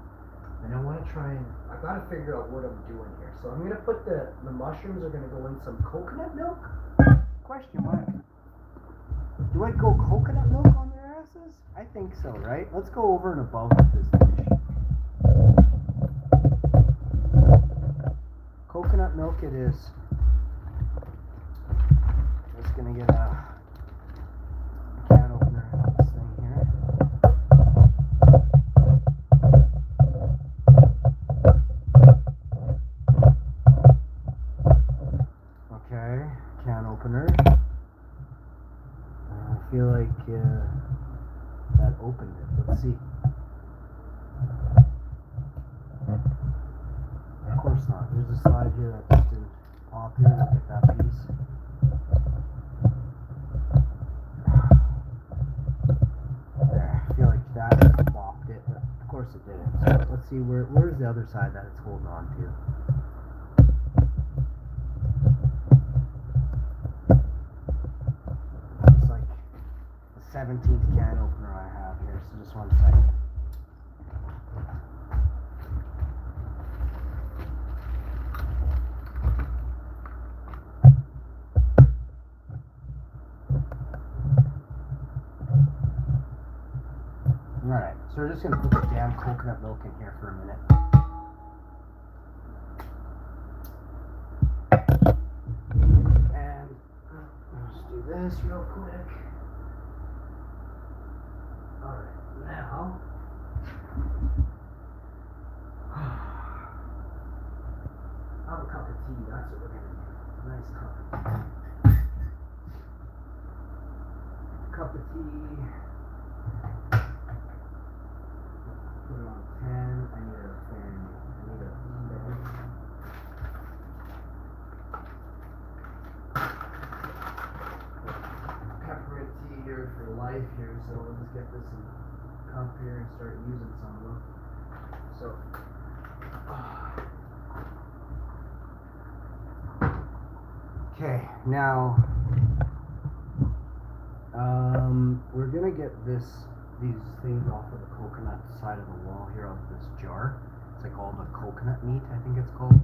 Speaker 2: And I want to try and I gotta figure out what I'm doing here. So I'm gonna put the mushrooms are gonna go in some coconut milk? Question mark. Do I go coconut milk on their asses? I think so, right? Let's go over and above with this dish. Coconut milk it is. Just gonna get a can opener on this thing here. Okay, can opener. I feel like that opened it. Let's see. Of course not. there's a side here that just didn't pop here. We'll get that piece. There, I feel like that flopped it, but of course it didn't. So let's see, where's the other side that it's holding on to? It's like the 17th can opener I have here, so just one second. Alright, so we're just going to put the damn coconut milk in here for a minute. And let's do this real quick. Alright, now have a cup of tea, that's what we're going to do. Nice cup of tea. Cup of tea. Put it on 10. I need a fan. I need a fan. Peppermint tea here for life here, so we'll just get this in a cup here and start using some of them. So, okay, now we're gonna get these things off of the coconut side of the wall here of this jar. It's like all the coconut meat, I think it's called.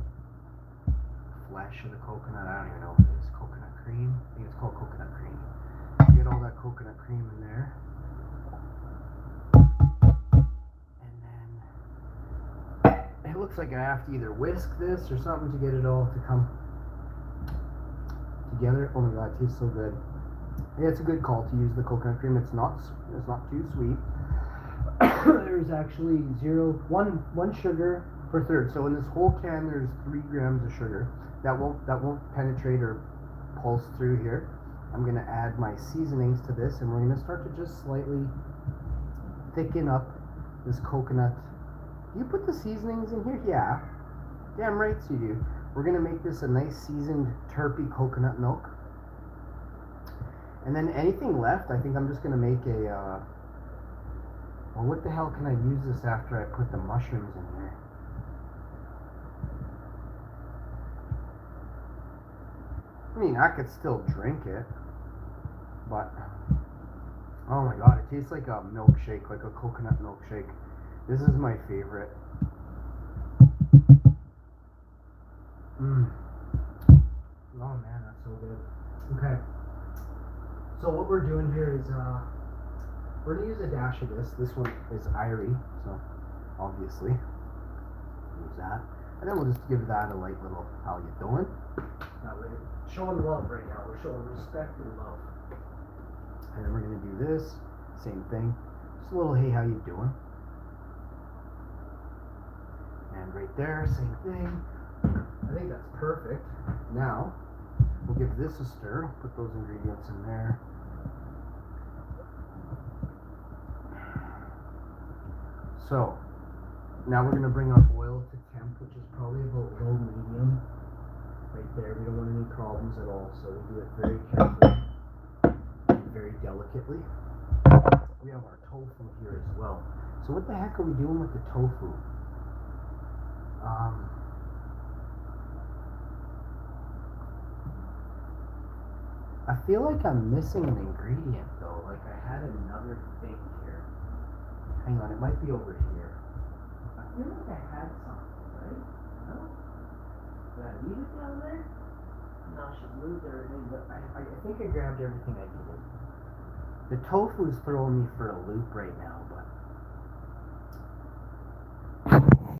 Speaker 2: Flesh of the coconut, I don't even know if it is coconut cream. I think it's called coconut cream. Get all that coconut cream in there. And then it looks like I have to either whisk this or something to get it all to come together. Oh my god, it tastes so good. Yeah, it's a good call to use the coconut cream. It's not too sweet. There's actually one sugar per third. So in this whole can, there's 3 grams of sugar. That won't penetrate or pulse through here. I'm gonna add my seasonings to this, and we're gonna start to just slightly thicken up this coconut. You put the seasonings in here? Yeah, damn right you do. We're gonna make this a nice seasoned terpy coconut milk. And then anything left, I think I'm just going to make a, well, what the hell can I use this after I put the mushrooms in there? I mean, I could still drink it, but, oh my god, it tastes like a milkshake, like a coconut milkshake. This is my favorite. Oh man, that's so good. Okay. So what we're doing here is, we're going to use a dash of this. This one is Irie, so obviously use that. And then we'll just give that a light little, how you doing? That way, showing love right now. We're showing respect and love. And then we're going to do this, same thing. Just a little, hey, how you doing? And right there, same thing. I think that's perfect. Now, we'll give this a stir. Put those ingredients in there. So, now we're going to bring our oil to temp, which is probably about low medium. Right there, we don't want any problems at all, so we'll do it very carefully and very delicately. We have our tofu here as well. So what the heck are we doing with the tofu? I feel like I'm missing an ingredient though, like I had another thing here. Hang on, it might be over here. I feel like I had something, right? No? Did I leave it down there? No, I should lose everything, but I think I grabbed everything I needed. The tofu's throwing me for a loop right now, but